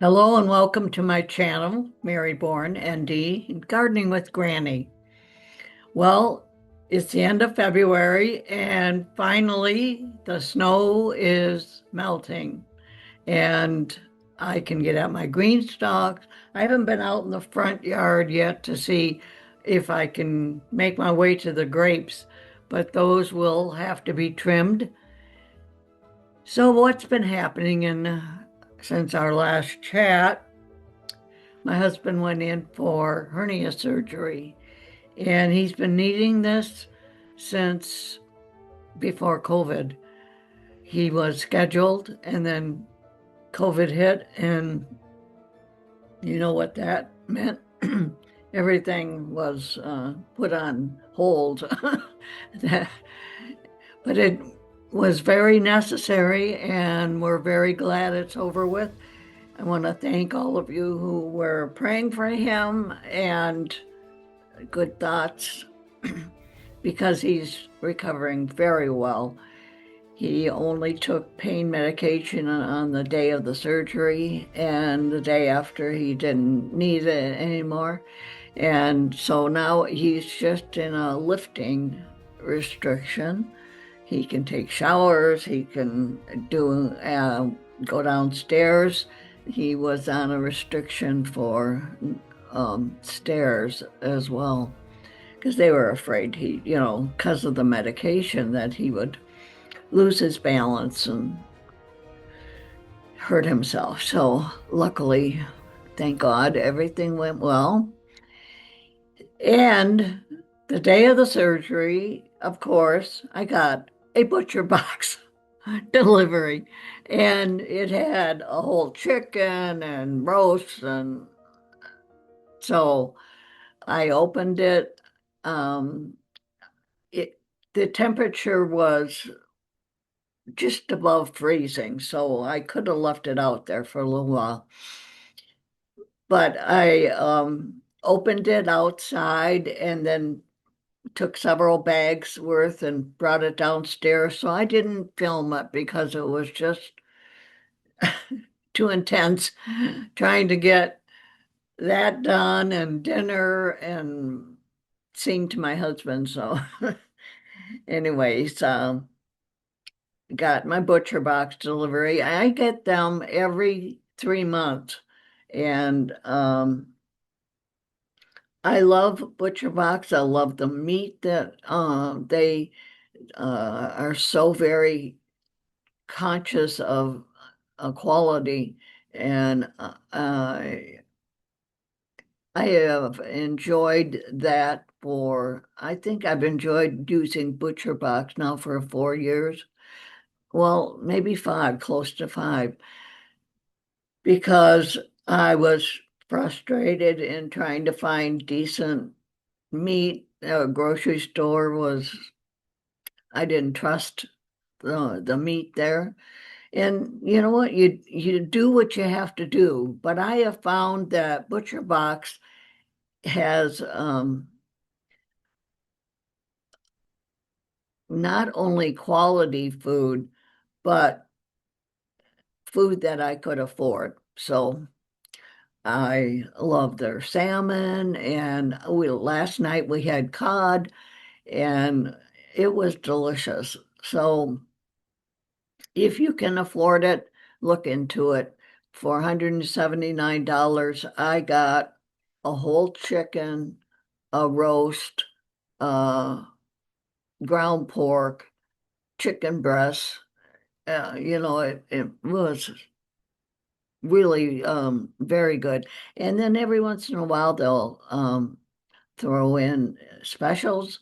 Hello and welcome to my channel, Mary Bourne, ND, Gardening with Granny. Well, it's the end of February and finally the snow is melting and I can get at my green stalks. I haven't been out in the front yard yet to see if I can make my way to the grapes, but those will have to be trimmed. So what's been happening since our last chat? My husband went in for hernia surgery, and he's been needing this since before COVID. He was scheduled, and then COVID hit, and you know what that meant? Everything was put on hold. But it was very necessary, and we're very glad it's over with. I want to thank all of you who were praying for him and good thoughts because he's recovering very well. He only took pain medication on the day of the surgery, and the day after he didn't need it anymore. And so now he's just in a lifting restriction. He can take showers, he can go downstairs. He was on a restriction for stairs as well because they were afraid because of the medication, that he would lose his balance and hurt himself. So luckily, thank God, everything went well. And the day of the surgery, of course, I got a butcher box delivery, and it had a whole chicken and roast, and so I opened it. Um, it the temperature was just above freezing, so I could have left it out there for a little while. But I opened it outside and then took several bags worth and brought it downstairs. So I didn't film it because it was just too intense trying to get that done and dinner and seeing to my husband. So, anyways, got my butcher box delivery. I get them every 3 months. And I love butcher box. I love the meat that they are so very conscious of quality. And I have enjoyed that I think I've enjoyed using butcher box now for 4 years. Well, maybe five, close to five, because I was frustrated in trying to find decent meat. A grocery store I didn't trust the meat there. And you know what? You do what you have to do. But I have found that Butcher Box has not only quality food, but food that I could afford. So I love their salmon, and last night we had cod, and it was delicious. So if you can afford it, look into it. For $179, I got a whole chicken, a roast, uh, ground pork, chicken breast. It was really very good. And then every once in a while they'll throw in specials,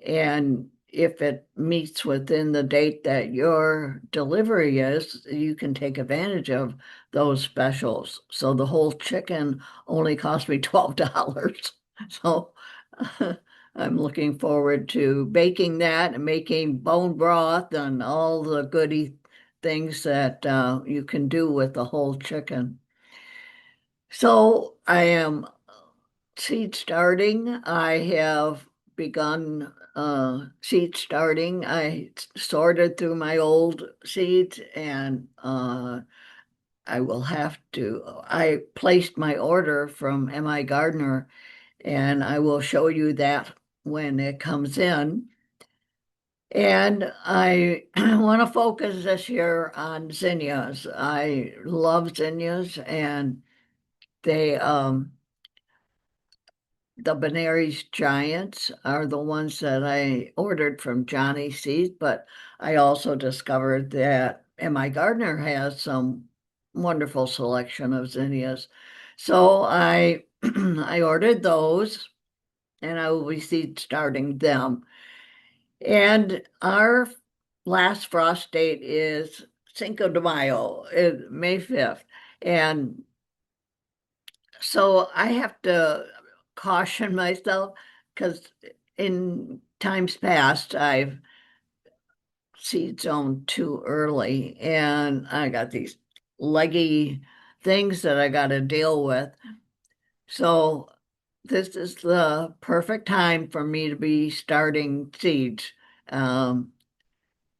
and if it meets within the date that your delivery is, you can take advantage of those specials. So the whole chicken only cost me $12. So I'm looking forward to baking that and making bone broth and all the goody things that you can do with the whole chicken. So I am seed starting. I have begun seed starting. I sorted through my old seeds and I will have to. I placed my order from MI Gardner, and I will show you that when it comes in. And I want to focus this year on zinnias. I love zinnias, and they the Benary's Giants are the ones that I ordered from Johnny Seeds, but I also discovered that M.I. Gardner has some wonderful selection of zinnias. So I I ordered those and I will be seed starting them. And our last frost date is Cinco de Mayo, May 5th. And so I have to caution myself because in times past I've seed sown too early and I got these leggy things that I got to deal with. So this is the perfect time for me to be starting seeds. Um,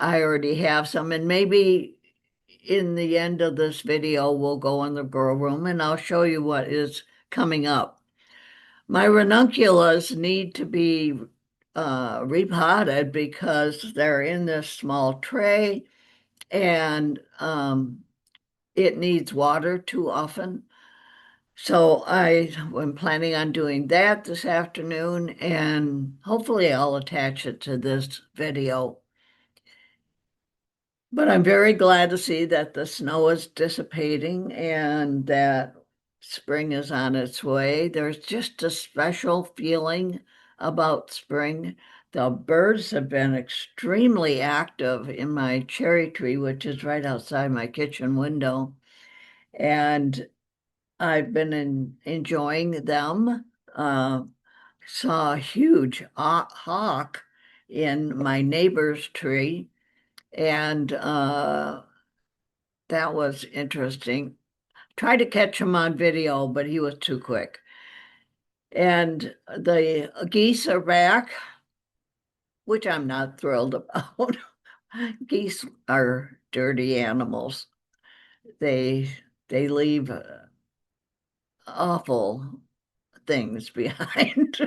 I already have some, and maybe in the end of this video, we'll go in the grow room and I'll show you what is coming up. My ranunculus need to be repotted because they're in this small tray and it needs water too often. So I am planning on doing that this afternoon and hopefully I'll attach it to this video. But I'm very glad to see that the snow is dissipating and that spring is on its way. There's just a special feeling about spring. The birds have been extremely active in my cherry tree, which is right outside my kitchen window. And I've been enjoying them. Saw a huge hawk in my neighbor's tree, and that was interesting. Tried to catch him on video, but he was too quick. And the geese are back, which I'm not thrilled about. Geese are dirty animals. They they leave awful things behind.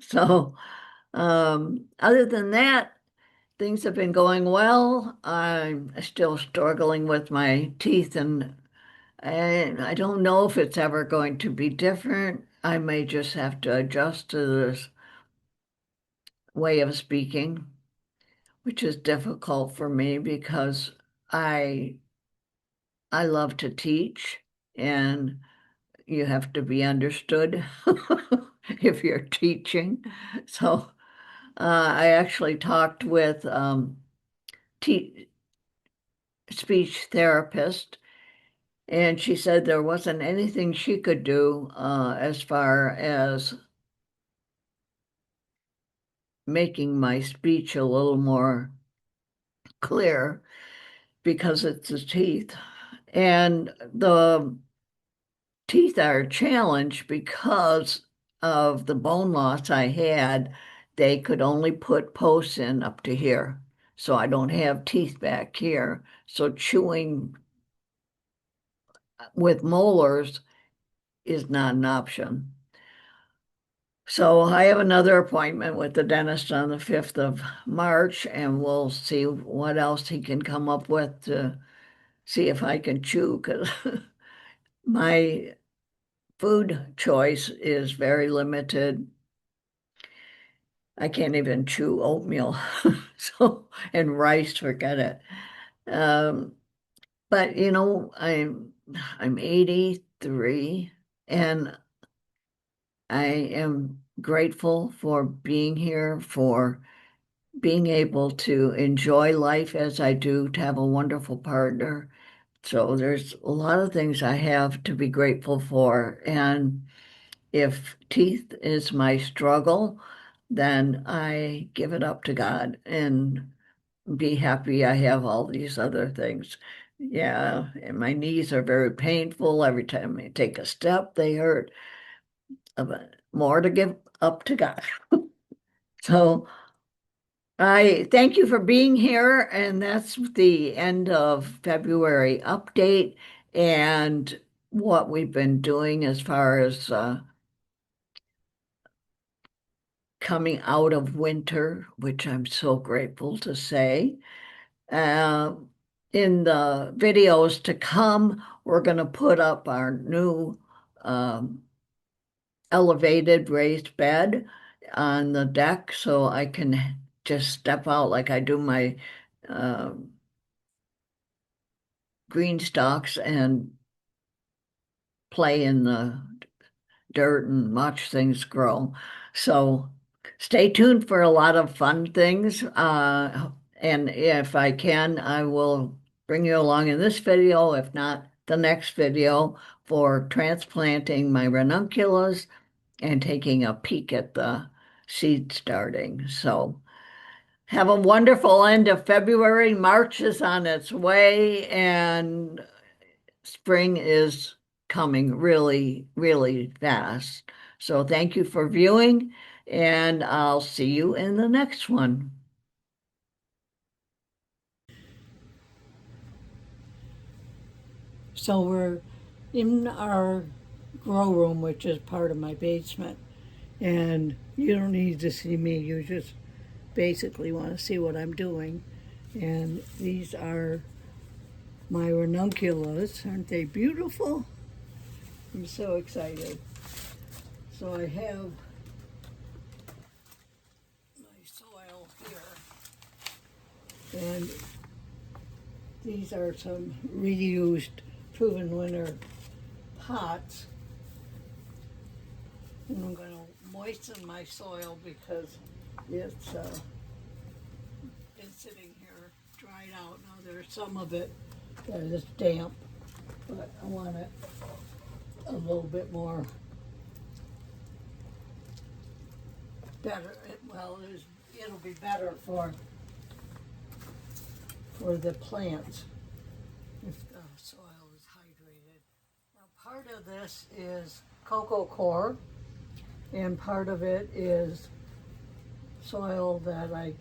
So, other than that, things have been going well. I'm still struggling with my teeth, and I don't know if it's ever going to be different. I may just have to adjust to this way of speaking, which is difficult for me because I I love to teach, and you have to be understood if you're teaching. So I actually talked with te speech therapist, and she said there wasn't anything she could do as far as making my speech a little more clear because it's the teeth. And the teeth are a challenge because of the bone loss I had. They could only put posts in up to here. So I don't have teeth back here. So chewing with molars is not an option. So I have another appointment with the dentist on the 5th of March, and we'll see what else he can come up with to see if I can chew, because my food choice is very limited. I can't even chew oatmeal. So, and rice, forget it. Um, but I'm 83 and I am grateful for being here, for being able to enjoy life as I do, to have a wonderful partner. So there's a lot of things I have to be grateful for. And if teeth is my struggle, then I give it up to God and be happy I have all these other things. Yeah, and my knees are very painful. Every time I take a step, they hurt. But more to give up to God. So I thank you for being here, and that's the end of February update. and what we've been doing as far as coming out of winter, which I'm so grateful to say. Uh, in the videos to come, we're going to put up our new um, elevated raised bed on the deck so I can just step out like I do my uh, green stalks and play in the dirt and watch things grow. So stay tuned for a lot of fun things. And if I can, I will bring you along in this video, if not the next video, for transplanting my ranunculus and taking a peek at the seed starting. So have a wonderful end of February. March is on its way, and spring is coming really, really fast. So thank you for viewing, and I'll see you in the next one. So we're in our grow room, which is part of my basement. And you don't need to see me, you just basically want to see what I'm doing. And these are my ranunculus. Aren't they beautiful? I'm so excited. So I have my soil here. And these are some reused proven winter pots. And I'm going to moisten my soil because it's been sitting here dried out. Now there's some of it that is damp, but I want it a little bit more better. Well, it'll be better for the plants if the soil is hydrated. Now part of this is cocoa coir, and part of it is soil that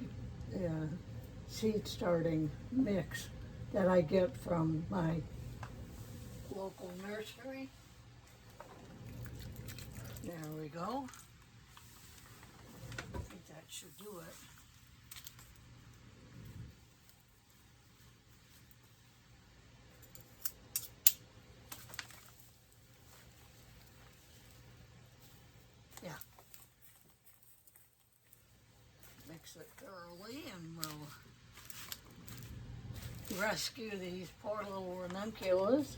seed starting mix that I get from my local nursery. There we go. I think that should do it. Yeah. Mix it thoroughly and we'll rescue these poor little ranunculus.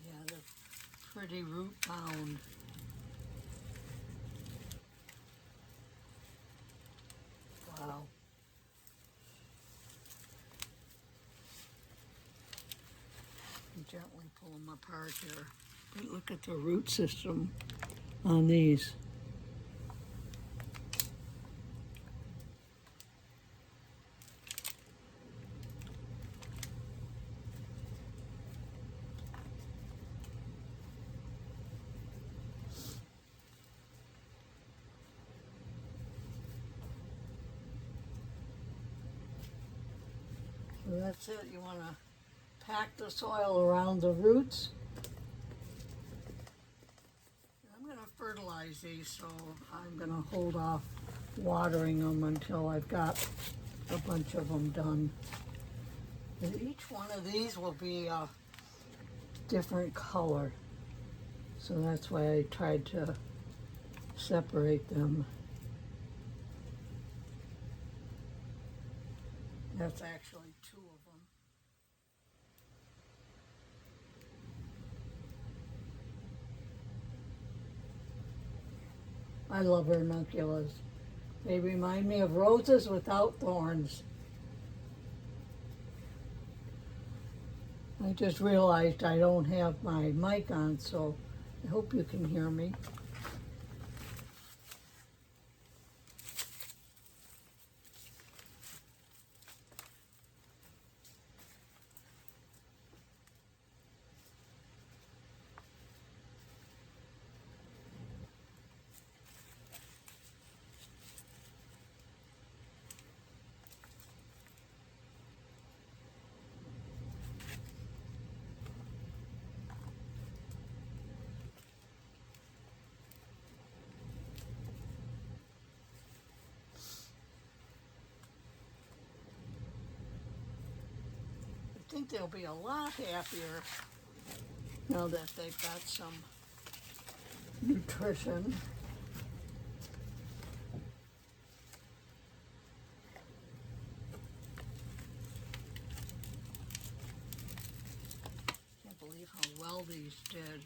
Yeah, they're pretty root bound. Wow. Gently pull them apart here. But look at the root system on these. So that's it. You want to pack the soil around the roots. I'm going to fertilize these, so I'm going to hold off watering them until I've got a bunch of them done. And each one of these will be a different color, so that's why I tried to separate them. That's actually two of them. I love ranunculus. They remind me of roses without thorns. I just realized I don't have my mic on, so I hope you can hear me. think they'll be a lot happier now that they've got some nutrition. Can't believe how well these did.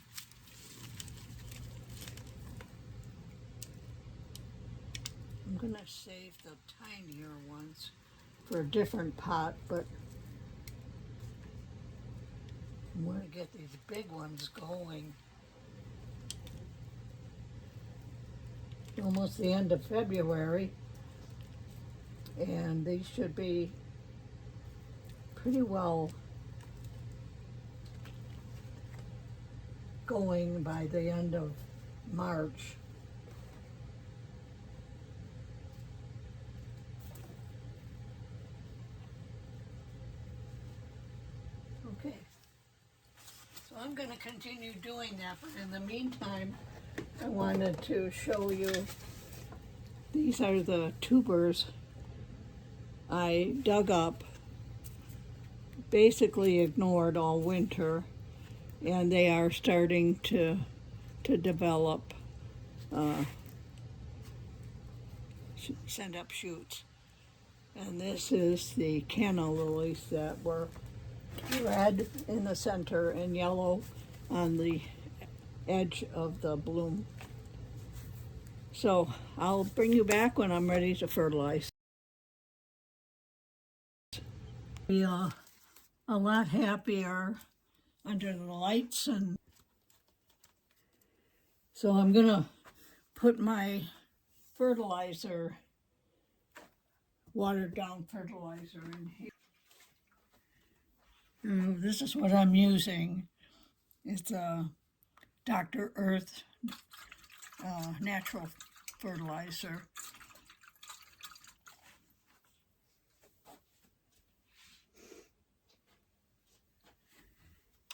I'm gonna save the tinier ones for a different pot, but I want to get these big ones going. Almost the end of February, and these should be pretty well going by the end of March. Okay, so I'm going to continue doing that, but in the meantime, I wanted to show you, these are the tubers I dug up, basically ignored all winter, and they are starting to develop, send up shoots. And this is the canna lilies that were red in the center and yellow on the edge of the bloom. So I'll bring you back when I'm ready to fertilize. Be a lot happier under the lights, and so I'm gonna put my fertilizer, watered down fertilizer in here. This is what I'm using. It's a Dr. Earth natural fertilizer.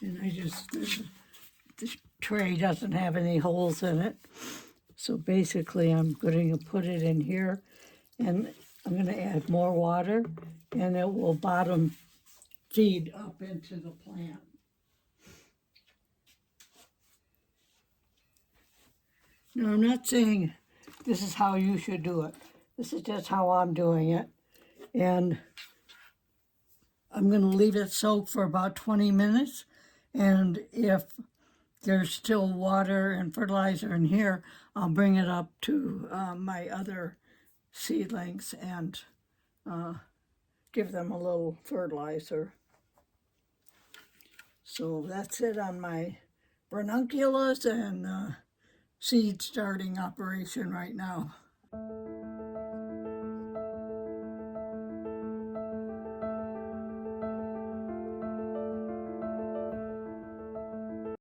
And this tray doesn't have any holes in it. So basically I'm going to put it in here, and I'm going to add more water, and it will bottom feed up into the plant. Now, I'm not saying this is how you should do it. This is just how I'm doing it. And I'm going to leave it soak for about 20 minutes. And if there's still water and fertilizer in here, I'll bring it up to my other seedlings and give them a little fertilizer. So that's it on my Ranunculus and seed starting operation right now.